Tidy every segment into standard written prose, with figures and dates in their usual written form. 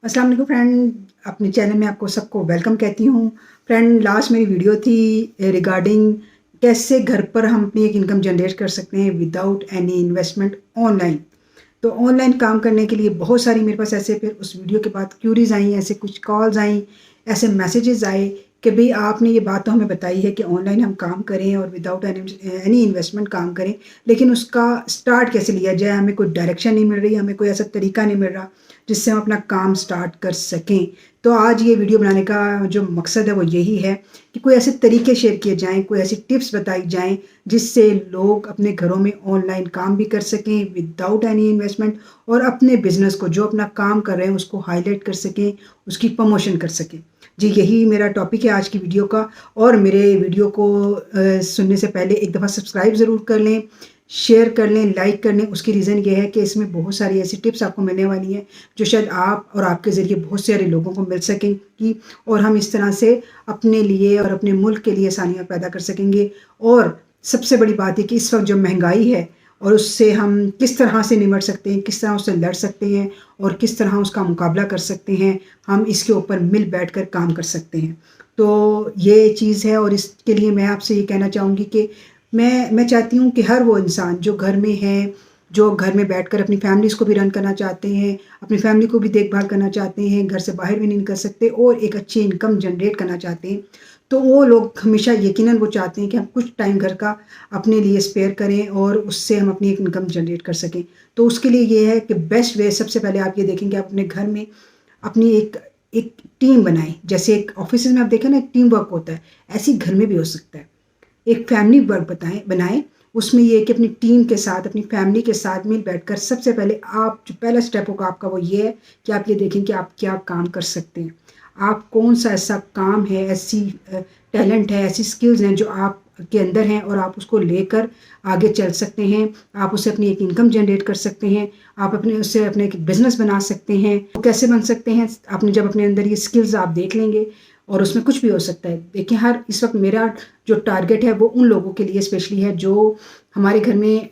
अस्सलाम वालेकुम फ्रेंड, अपने चैनल में आपको सबको वेलकम कहती हूँ। फ्रेंड, लास्ट मेरी वीडियो थी रिगार्डिंग कैसे घर पर हम अपनी एक इनकम जनरेट कर सकते हैं विदाउट एनी इन्वेस्टमेंट ऑनलाइन। तो ऑनलाइन काम करने के लिए बहुत सारी मेरे पास ऐसे फिर उस वीडियो के बाद क्यूरीज आई, ऐसे कुछ कॉल्स आई, ऐसे मैसेजेस आए कि भाई आपने ये बात तो हमें बताई है कि ऑनलाइन हम काम करें और विदाउट एनी इन्वेस्टमेंट काम करें, लेकिन उसका स्टार्ट कैसे लिया जाए। हमें कोई डायरेक्शन नहीं मिल रही, हमें कोई ऐसा तरीका नहीं मिल रहा जिससे हम अपना काम स्टार्ट कर सकें। तो आज ये वीडियो बनाने का जो मकसद है वो यही है कि कोई ऐसे तरीके शेयर किए जाएं, कोई ऐसी टिप्स बताई जाएं जिससे लोग अपने घरों में ऑनलाइन काम भी कर सकें विदाउट एनी इन्वेस्टमेंट, और अपने बिजनेस को, जो अपना काम कर रहे हैं, उसको हाईलाइट कर सकें, उसकी प्रमोशन कर सकें। जी, यही मेरा टॉपिक है आज की वीडियो का। और मेरे वीडियो को सुनने से पहले एक दफ़ा सब्सक्राइब ज़रूर कर लें, शेयर कर लें, लाइक कर लें। उसकी रीज़न ये है कि इसमें बहुत सारी ऐसी टिप्स आपको मिलने वाली हैं जो शायद आप और आपके ज़रिए बहुत सारे लोगों को मिल सकेंगी, और हम इस तरह से अपने लिए और अपने मुल्क के लिए आसानियाँ पैदा कर सकेंगे। और सबसे बड़ी बात है कि इस वक्त जो महंगाई है और उससे हम किस तरह से निपट सकते हैं, किस तरह उससे लड़ सकते हैं और किस तरह उसका मुकाबला कर सकते हैं, हम इसके ऊपर मिल बैठ कर काम कर सकते हैं। तो ये चीज़ है, और इसके लिए मैं आपसे ये कहना चाहूँगी कि मैं चाहती हूँ कि हर वो इंसान जो घर में है, जो घर में बैठकर अपनी फैमिलीज़ को भी रन करना चाहते हैं, अपनी फैमिली को भी देखभाल करना चाहते हैं, घर से बाहर भी नहीं निकल सकते और एक अच्छी इनकम जनरेट करना चाहते हैं, तो वो लोग हमेशा यकीनन वो चाहते हैं कि हम कुछ टाइम घर का अपने लिए स्पेयर करें और उससे हम अपनी एक इनकम जनरेट कर सकें। तो उसके लिए ये है कि बेस्ट वे, सबसे पहले आप ये देखेंगे आप अपने घर में अपनी एक एक टीम बनाएं। जैसे एक ऑफिस में आप देखें ना, एक टीम वर्क होता है, ऐसे ही घर में भी हो सकता है। एक फैमिली वर्क बनाएं। उसमें ये है कि अपनी टीम के साथ, अपनी फैमिली के साथ मिल बैठकर सबसे पहले आप जो पहला स्टेप होगा आपका वो ये है कि आप ये देखें कि आप क्या काम कर सकते हैं। आप कौन सा ऐसा काम है, ऐसी टैलेंट है, ऐसी स्किल्स हैं जो आप के अंदर हैं और आप उसको लेकर आगे चल सकते हैं। आप उससे अपनी एक इनकम जनरेट कर सकते हैं, आप अपने उससे अपने एक बिजनेस बना सकते हैं। वो कैसे बन सकते हैं? आपने जब अपने अंदर ये स्किल्स आप देख लेंगे, और उसमें कुछ भी हो सकता है। देखिए, हर इस वक्त मेरा जो टारगेट है वो उन लोगों के लिए स्पेशली है जो हमारे घर में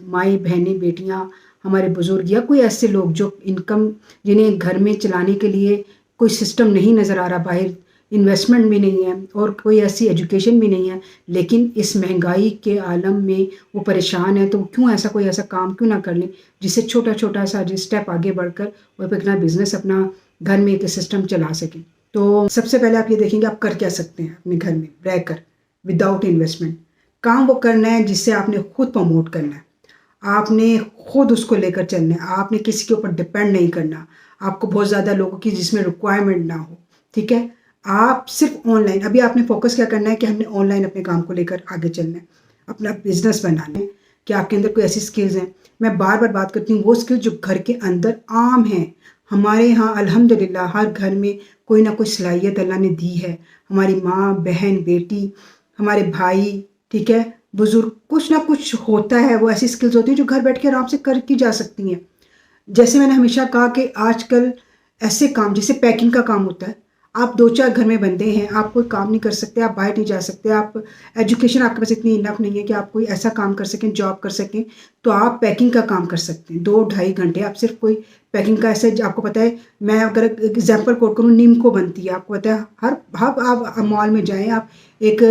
माएँ, बहनें, बेटियाँ, हमारे बुज़ुर्ग या कोई ऐसे लोग जो इनकम, जिन्हें घर में चलाने के लिए कोई सिस्टम नहीं नज़र आ रहा, बाहर इन्वेस्टमेंट भी नहीं है और कोई ऐसी एजुकेशन भी नहीं है, लेकिन इस महंगाई के आलम में वो परेशान है। तो क्यों ऐसा कोई ऐसा काम क्यों ना कर लें जिससे छोटा-छोटा सा जो स्टेप आगे बढ़कर वो अपना बिज़नेस, अपना घर में एक सिस्टम चला सकें। तो सबसे पहले आप ये देखेंगे आप कर क्या सकते हैं अपने घर में रहकर विदाउट इन्वेस्टमेंट। काम वो करना है जिससे आपने खुद प्रमोट करना है, आपने खुद उसको लेकर चलना है, आपने किसी के ऊपर डिपेंड नहीं करना, आपको बहुत ज़्यादा लोगों की जिसमें रिक्वायरमेंट ना हो। ठीक है, आप सिर्फ ऑनलाइन, अभी आपने फोकस क्या करना है कि हमने ऑनलाइन अपने काम को लेकर आगे चलना है, अपना बिजनेस बनाना है। कि आपके अंदर कोई ऐसी स्किल्स हैं, मैं बार बार बात करती हूँ वो स्किल्स जो घर के अंदर आम हैं। हमारे यहाँ अल्हम्दुलिल्लाह हर घर में कोई ना कोई सलाहियत अल्लाह ने दी है। हमारी माँ, बहन, बेटी, हमारे भाई, ठीक है, बुजुर्ग, कुछ ना कुछ होता है। वो ऐसी स्किल्स होती हैं जो घर बैठ के आराम से कर की जा सकती हैं। जैसे मैंने हमेशा कहा कि आजकल ऐसे काम, जैसे पैकिंग का काम होता है, आप 2-4 घर में बंदे हैं, आप कोई काम नहीं कर सकते, आप बाहर नहीं जा सकते, आप एजुकेशन आपके पास इतनी इनफ नहीं है कि आप कोई ऐसा काम कर सकें, जॉब कर सकें, तो आप पैकिंग का काम कर सकते हैं। 2 ढाई घंटे आप सिर्फ कोई पैकिंग का, ऐसे आपको पता है, मैं अगर एग्जाम्पल कोट करूँ, निम्को बनती है, आपको पता है, हर आप मॉल में जाएँ, आप एक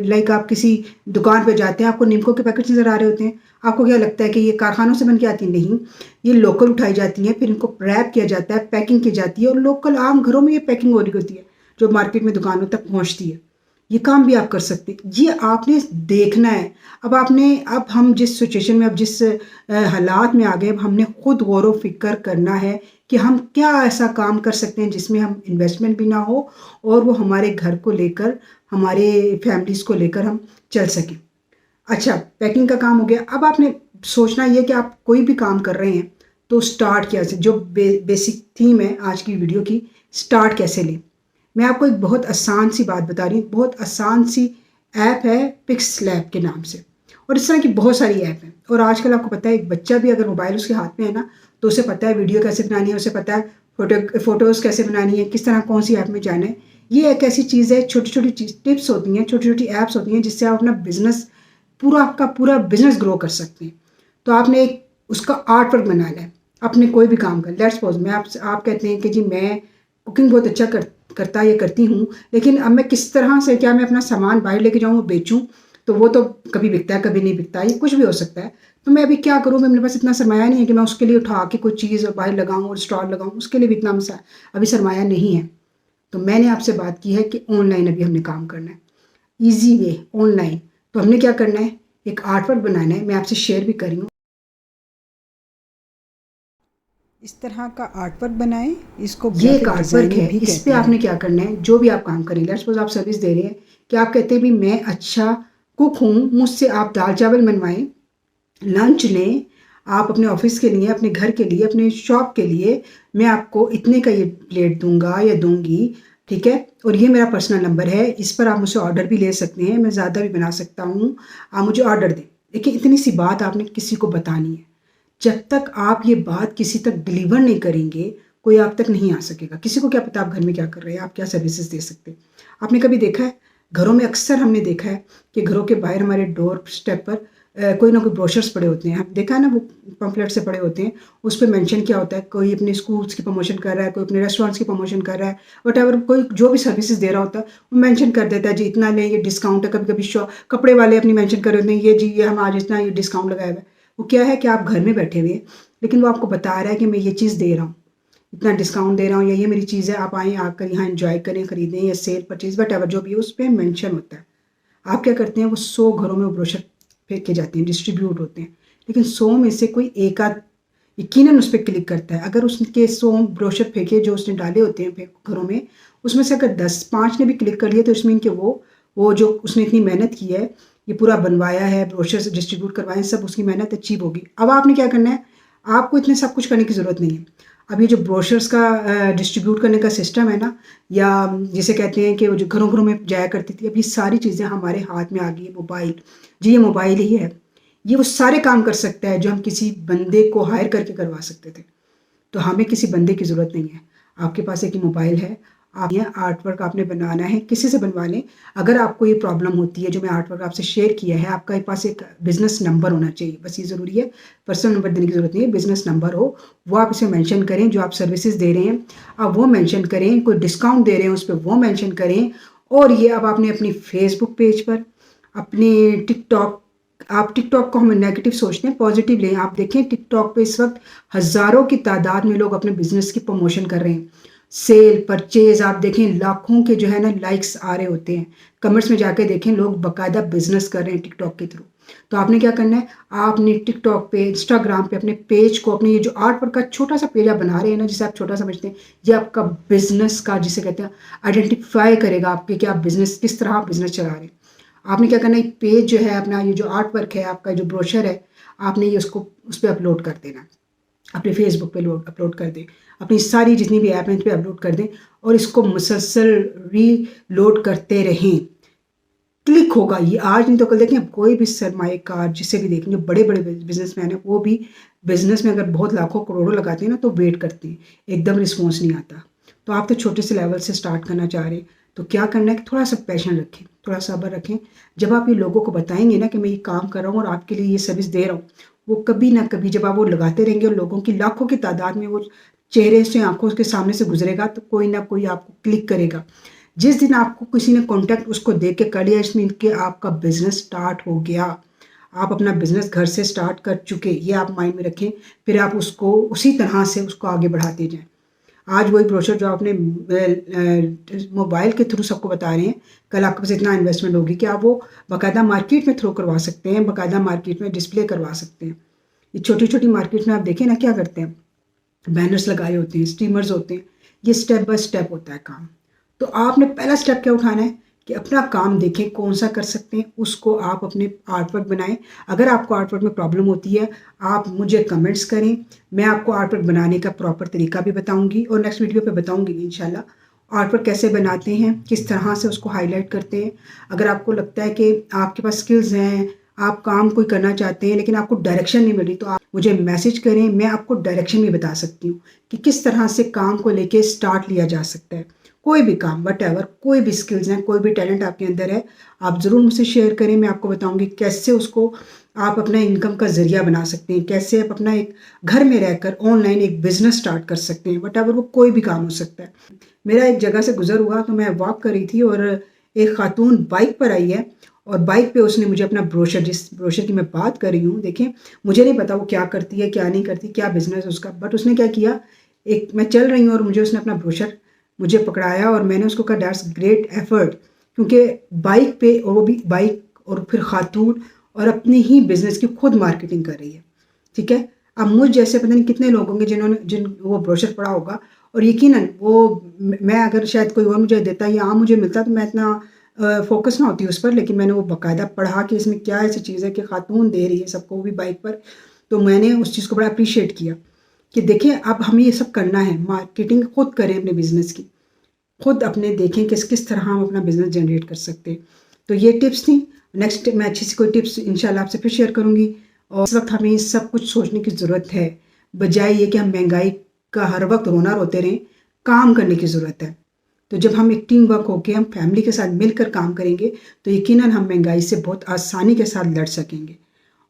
लाइक आप किसी दुकान पे जाते हैं, आपको निम्को के पैकेट नज़र आ रहे होते हैं। आपको क्या लगता है कि ये कारखानों से बन के आती? नहीं, ये लोकल उठाई जाती हैं, फिर इनको रैप किया जाता है, पैकिंग की जाती है और लोकल आम घरों में ये पैकिंग हो रही होती है जो मार्केट में दुकानों तक पहुंचती है। ये काम भी आप कर सकते हैं, ये आपने देखना है। अब हम जिस सिचुएशन में, अब जिस हालात में आ गए, अब हमने खुद गौर व फिक्र करना है कि हम क्या ऐसा काम कर सकते हैं जिसमें हम इन्वेस्टमेंट भी ना हो और वो हमारे घर को लेकर, हमारे फैमिलीज़ को लेकर हम चल सकें। अच्छा, पैकिंग का काम हो गया। अब आपने सोचना ये कि आप कोई भी काम कर रहे हैं तो स्टार्ट कैसे, जो बेसिक थीम है आज की वीडियो की, स्टार्ट कैसे लें। मैं आपको एक बहुत आसान सी बात बता रही हूँ। बहुत आसान सी ऐप है, पिक्सलैब के नाम से, और इस तरह की बहुत सारी ऐप हैं। और आजकल आपको पता है, एक बच्चा भी अगर मोबाइल उसके हाथ में है ना, तो उसे पता है वीडियो कैसे बनानी है, उसे पता है फोटोज़ कैसे बनानी है, किस तरह कौन सी ऐप में जाना है। ये एक ऐसी चीज़ है, छोटी छोटी टिप्स होती हैं, छोटी छोटी ऐप्स होती हैं जिससे आप अपना बिजनेस, पूरा आपका पूरा बिजनेस ग्रो कर सकते हैं। तो आपने एक उसका आर्ट वर्क बनाना है। अपने कोई भी काम कर, लेट्स सपोज मैं आप कहते हैं कि जी मैं कुकिंग बहुत अच्छा करता या करती हूँ, लेकिन अब मैं किस तरह से, क्या मैं अपना सामान बाहर लेके जाऊँ और बेचूँ, तो वो तो कभी बिकता है कभी नहीं बिकता, ये कुछ भी हो सकता है। तो मैं अभी क्या करूँ, मेरे पास इतना सरमाया नहीं है कि मैं उसके लिए उठा के कोई चीज़ बाहर लगाऊँ और स्टॉल लगाऊँ, उसके लिए भी इतना अभी सरमाया नहीं है। तो मैंने आपसे बात की है कि ऑनलाइन अभी हमने काम करना है, ईजी वे ऑनलाइन। तो हमने क्या करना है, एक आर्ट वर्क बनाना है, मैं आपसे शेयर भी कर रही हूँ। इस तरह का आर्ट वर्क बनाएं, इसको ये एक आर्ट वर्क है। इस पे आपने क्या करना है, जो भी आप काम करें, लेट्स सपोज आप सर्विस दे रहे हैं कि आप कहते हैं भी मैं अच्छा कुक हूँ, मुझसे आप दाल चावल बनवाएं, लंच लें, आप अपने ऑफिस के लिए, अपने घर के लिए, अपने शॉप के लिए, मैं आपको इतने का ये प्लेट दूंगा या दूंगी, ठीक है, और ये मेरा पर्सनल नंबर है, इस पर आप मुझसे ऑर्डर भी ले सकते हैं, मैं ज़्यादा भी बना सकता हूँ, आप मुझे ऑर्डर दें। देखिए इतनी सी बात आपने किसी को बतानी है। जब तक आप ये बात किसी तक डिलीवर नहीं करेंगे, कोई आप तक नहीं आ सकेगा। किसी को क्या पता आप घर में क्या कर रहे हैं, आप क्या सर्विसेज दे सकते हैं। आपने कभी देखा है, घरों में अक्सर हमने देखा है कि घरों के बाहर हमारे डोर स्टेप पर कोई ना कोई ब्रोशर्स पड़े होते हैं, देखा है ना, वो पम्फलेट से पड़े होते हैं, उस पर मेंशन क्या होता है, कोई अपने स्कूल्स की प्रमोशन कर रहा है, कोई अपने रेस्टोरेंट्स की प्रमोशन कर रहा है, वट कोई जो भी सर्विसेज दे रहा होता है वो मेंशन कर देता है, जी इतना लें, ये डिस्काउंट है। कभी कभी कपड़े वाले अपनी मेंशन कर देते हैं, ये जी ये हम आज इतना ये डिस्काउंट लगाया हुआ है। वो क्या है कि आप घर में बैठे हुए, लेकिन वो आपको बता रहा है कि मैं ये चीज़ दे रहा हूँ, इतना डिस्काउंट दे रहा हूँ, या ये मेरी चीज़ है, आप आएँ आकर यहाँ एंजॉय करें, खरीदें, या सेल परचेज वट जो भी है उस पर मेंशन होता है। आप क्या करते हैं, वो 100 घरों में वो ब्रोशर फेंके जाते हैं, डिस्ट्रीब्यूट होते हैं, लेकिन 100 में से कोई एक आध यकीनन उस पर क्लिक करता है। अगर उसके 100 ब्रोशर फेंके जो उसने डाले होते हैं घरों में, उसमें से अगर 5 ने भी क्लिक कर लिया, तो इसमें कि वो जो उसने इतनी मेहनत की है, ये पूरा बनवाया है, ब्रोशर डिस्ट्रीब्यूट करवाए, सब उसकी मेहनत अचीव होगी। अब आपने क्या करना है, आपको इतने सब कुछ करने की ज़रूरत नहीं है। अब ये जो ब्रोशर्स का डिस्ट्रीब्यूट करने का सिस्टम है ना, या जिसे कहते हैं कि वो जो घरों घरों में जाया करती थी, अब ये सारी चीज़ें हमारे हाथ में आ गई है, मोबाइल, जी ये मोबाइल ही है, ये वो सारे काम कर सकता है जो हम किसी बंदे को हायर करके करवा सकते थे। तो हमें किसी बंदे की ज़रूरत नहीं है, आपके पास एक मोबाइल है, आप ये आर्ट वर्क आपने बनाना है, किसी से बनवा लें। अगर आपको ये प्रॉब्लम होती है जो मैं आर्ट वर्क आपसे शेयर किया है, आपका पास एक बिजनेस नंबर होना चाहिए, बस ये ज़रूरी है, पर्सनल नंबर देने की ज़रूरत नहीं है, बिजनेस नंबर हो, वो आप इसे मेंशन करें, जो आप सर्विसेज दे रहे हैं आप वो मेंशन करें, कोई डिस्काउंट दे रहे हैं उस पर वो मेंशन करें। और ये अब आपने अपनी फेसबुक पेज पर, अपने टिकटॉक, आप टिकटॉक को हम नेगेटिव सोचते हैं, पॉजिटिव लें। आप देखें टिकटॉक पे इस वक्त हज़ारों की तादाद में लोग अपने बिजनेस की प्रमोशन कर रहे हैं, सेल परचेज, आप देखें लाखों के जो है ना लाइक्स आ रहे होते हैं, कमेंट्स में जाके देखें लोग बाकायदा बिजनेस कर रहे हैं टिकटॉक के थ्रू। तो आपने क्या करना है, आपने टिकटॉक पे, इंस्टाग्राम पे अपने पेज को, अपने ये जो आर्ट वर्क का छोटा सा पेज आप बना रहे हैं ना, जिसे आप छोटा समझते हैं, ये आपका बिजनेस का, जिसे कहते हैं आइडेंटिफाई करेगा आपके कि आप बिजनेस किस तरह आप बिजनेस चला रहे हैं। आपने क्या करना है, पेज जो है अपना, ये जो आर्ट वर्क है आपका, जो ब्रोशर है, आपने ये उसको उस पर अपलोड कर देना, अपने फेसबुक पे अपलोड कर दें, अपनी सारी जितनी भी ऐप हैं इन पर अपलोड कर दें, और इसको मुसलसल रीलोड करते रहें। क्लिक होगा ये, आज नहीं तो कल देखें, कोई भी सरमाएकार जिसे भी देखें, जो बड़े बड़े बिजनेसमैन हैं, वो भी बिजनेस में अगर बहुत लाखों करोड़ों लगाते हैं ना, तो वेट करते हैं, एकदम रिस्पॉन्स नहीं आता। तो आप तो छोटे से लेवल से स्टार्ट करना चाह रहे हैं, तो क्या करना है कि थोड़ा सा पैशन रखें, थोड़ा सब्र रखें। जब आप ये लोगों को बताएंगे ना कि मैं ये काम कर रहा हूँ और आपके लिए ये सर्विस दे रहा हूँ, वो कभी ना कभी जब आप वो लगाते रहेंगे और लोगों की लाखों की तादाद में वो चेहरे से, आंखों के सामने से गुजरेगा, तो कोई ना कोई आपको क्लिक करेगा। जिस दिन आपको किसी ने कॉन्टैक्ट उसको देख के कर लिया, इसमें कि आपका बिजनेस स्टार्ट हो गया, आप अपना बिजनेस घर से स्टार्ट कर चुके, ये आप माइंड में रखें। फिर आप उसको उसी तरह से उसको आगे बढ़ाते जाएं। आज वही ब्रोशर जो आपने मोबाइल के थ्रू सबको बता रहे हैं, कल आपके पास इतना इन्वेस्टमेंट होगी कि आप वो बाकायदा मार्केट में थ्रो करवा सकते हैं, बाकायदा मार्केट में डिस्प्ले करवा सकते हैं। ये छोटी छोटी मार्केट में आप देखें ना क्या करते हैं, बैनर्स लगाए होते हैं, स्टीमर्स होते हैं, ये स्टेप बाय स्टेप होता है काम। तो आपने पहला स्टेप क्या उठाना है कि अपना काम देखें कौन सा कर सकते हैं, उसको आप अपने आर्ट वर्क बनाएं। अगर आपको आर्ट वर्क में प्रॉब्लम होती है, आप मुझे कमेंट्स करें, मैं आपको आर्ट वर्क बनाने का प्रॉपर तरीका भी बताऊंगी, और नेक्स्ट वीडियो पे बताऊंगी इंशाल्लाह आर्ट वर्क कैसे बनाते हैं, किस तरह से उसको हाईलाइट करते हैं। अगर आपको लगता है कि आपके पास स्किल्स हैं, आप काम कोई करना चाहते हैं लेकिन आपको डायरेक्शन नहीं मिल रही, तो आप मुझे मैसेज करें, मैं आपको डायरेक्शन भी बता सकती हूँ कि किस तरह से काम को लेके स्टार्ट लिया जा सकता है। कोई भी काम वटेवर, कोई भी स्किल्स हैं, कोई भी टैलेंट आपके अंदर है, आप ज़रूर मुझसे शेयर करें। मैं आपको बताऊँगी कैसे उसको आप अपना इनकम का ज़रिया बना सकते हैं, कैसे आप अपना एक घर में रहकर ऑनलाइन एक बिज़नेस स्टार्ट कर सकते हैं। वटेवर वो कोई भी काम हो सकता है। मेरा एक जगह से गुज़र हुआ तो मैं वॉक कर रही थी और एक खातून बाइक पर आई है और बाइक पे उसने मुझे अपना ब्रोशर, जिस ब्रोशर की मैं बात कर रही हूँ, देखें मुझे नहीं पता वो क्या करती है, क्या नहीं करती, क्या बिज़नेस है उसका, बट उसने क्या किया, एक मैं चल रही हूँ और मुझे उसने अपना ब्रोशर मुझे पकड़ाया और मैंने उसको कहा दैट्स ग्रेट एफर्ट, क्योंकि बाइक पे, और वो भी बाइक, और फिर खातून, और अपनी ही बिज़नेस की खुद मार्केटिंग कर रही है। ठीक है। अब मुझ जैसे पता नहीं कितने लोग होंगे जिन्होंने जिन वो ब्रोशर पढ़ा होगा, और यकीनन वो मैं अगर शायद कोई और मुझे देता या मुझे मिलता तो मैं इतना फोकस ना होती उस पर, लेकिन मैंने वो बाकायदा पढ़ा कि इसमें क्या ऐसी चीज़ है कि खातून दे रही है सबको, वो भी बाइक पर। तो मैंने उस चीज़ को बड़ा अप्रिशिएट किया कि देखिए अब हमें ये सब करना है, मार्केटिंग खुद करें अपने बिज़नेस की, खुद अपने देखें किस किस तरह हम अपना बिज़नेस जनरेट कर सकते हैं। तो ये टिप्स थी। नेक्स्ट मैं अच्छी सी कोई टिप्स इंशाल्लाह आपसे फिर शेयर करूँगी। और इस वक्त हमें सब कुछ सोचने की ज़रूरत है, बजाय ये कि हम महंगाई का हर वक्त रोना रोते रहें। काम करने की ज़रूरत है। तो जब हम एक टीम वर्क होके हम फैमिली के साथ मिलकर काम करेंगे तो यकीनन हम महंगाई से बहुत आसानी के साथ लड़ सकेंगे।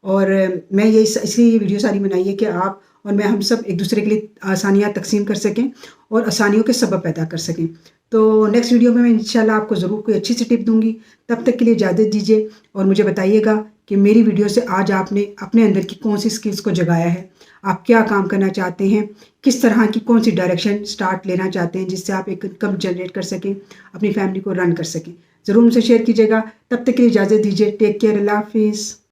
और मैं ये इसलिए ये वीडियो सारी बनाई है कि आप और मैं, हम सब एक दूसरे के लिए आसानियाँ तकसीम कर सकें और आसानियों के सबब पैदा कर सकें। तो नेक्स्ट वीडियो में मैं इंशाल्लाह आपको ज़रूर कोई अच्छी सी टिप दूँगी। तब तक के लिए इजाज़त दीजिए और मुझे बताइएगा कि मेरी वीडियो से आज आपने अपने अंदर की कौन सी स्किल्स को जगाया है, आप क्या काम करना चाहते हैं, किस तरह की कौन सी डायरेक्शन स्टार्ट लेना चाहते हैं जिससे आप एक इनकम जनरेट कर सकें, अपनी फैमिली को रन कर सकें। ज़रूर मुझसे शेयर कीजिएगा। तब तक के लिए इजाज़त दीजिए। Take care. अल्लाह हाफ़िज़।